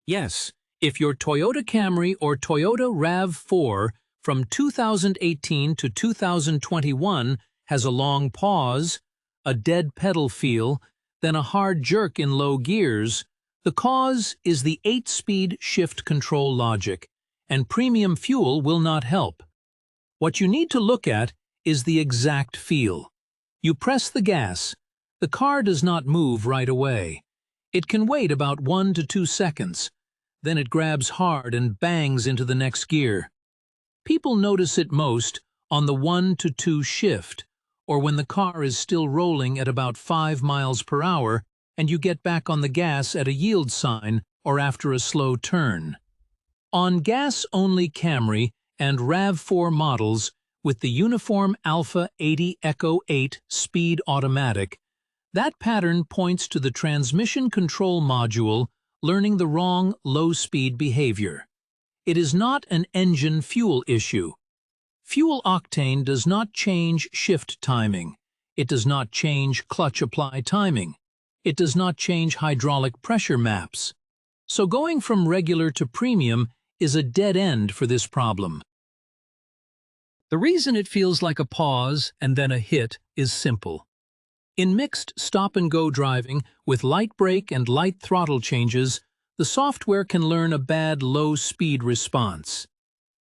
Yes, if your Toyota Camry or Toyota RAV4 from 2018 to 2021 has a long pause, a dead pedal feel, then a hard jerk in low gears, the cause is the 8-speed shift control logic, and premium fuel will not help. What you need to look at is the exact feel. You press the gas. The car does not move right away. It can wait about 1 to 2 seconds. Then it grabs hard and bangs into the next gear. People notice it most on the 1 to 2 shift, or when the car is still rolling at about 5 miles per hour and you get back on the gas at a yield sign or after a slow turn. On gas-only Camry and RAV4 models with the uniform Alpha 80 Echo 8 speed automatic, that pattern points to the transmission control module learning the wrong low-speed behavior. It is not an engine fuel issue. Fuel octane does not change shift timing. It does not change clutch apply timing. It does not change hydraulic pressure maps. So going from regular to premium is a dead end for this problem. The reason it feels like a pause and then a hit is simple. In mixed stop-and-go driving with light brake and light throttle changes, the software can learn a bad low-speed response.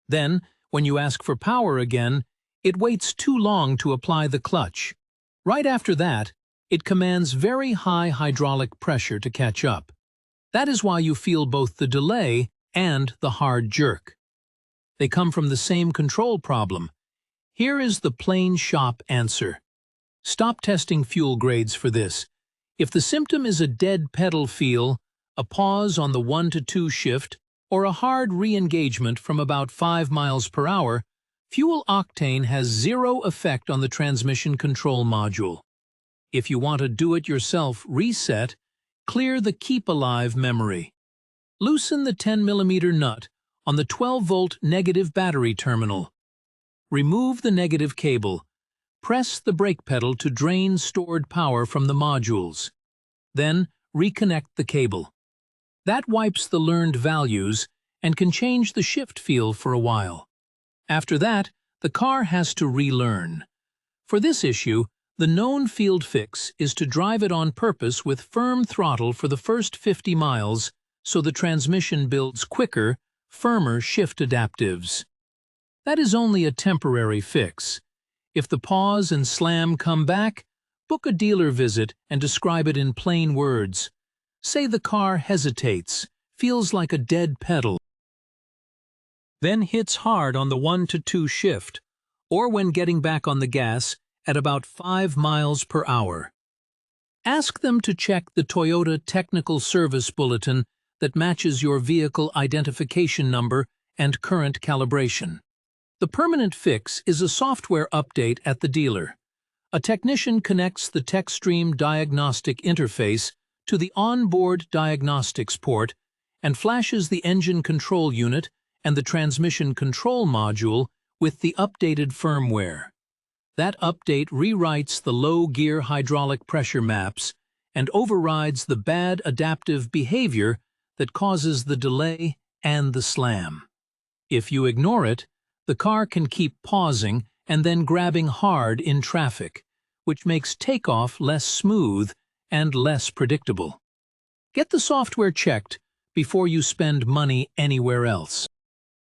Then, when you ask for power again, it waits too long to apply the clutch. Right after that, it commands very high hydraulic pressure to catch up. That is why you feel both the delay and the hard jerk. They come from the same control problem. Here is the plain shop answer. Stop testing fuel grades for this. If the symptom is a dead pedal feel, a pause on the 1 to 2 shift, or a hard re-engagement from about 5 miles per hour, fuel octane has zero effect on the transmission control module. If you want a do-it-yourself reset, clear the Keep Alive memory. Loosen the 10mm nut on the 12-volt negative battery terminal. Remove the negative cable. Press the brake pedal to drain stored power from the modules. Then, reconnect the cable. That wipes the learned values and can change the shift feel for a while. After that, the car has to relearn. For this issue, the known field fix is to drive it on purpose with firm throttle for the first 50 miles so the transmission builds quicker, firmer shift adaptives. That is only a temporary fix. If the pause and slam come back, book a dealer visit and describe it in plain words. Say the car hesitates, feels like a dead pedal, then hits hard on the 1 to 2 shift, or when getting back on the gas at about 5 miles per hour. Ask them to check the Toyota Technical Service Bulletin that matches your vehicle identification number and current calibration. The permanent fix is a software update at the dealer. A technician connects the Techstream diagnostic interface to the onboard diagnostics port and flashes the engine control unit and the transmission control module with the updated firmware. That update rewrites the low gear hydraulic pressure maps and overrides the bad adaptive behavior that causes the delay and the slam. If you ignore it, the car can keep pausing and then grabbing hard in traffic, which makes takeoff less smooth and less predictable. Get the software checked before you spend money anywhere else.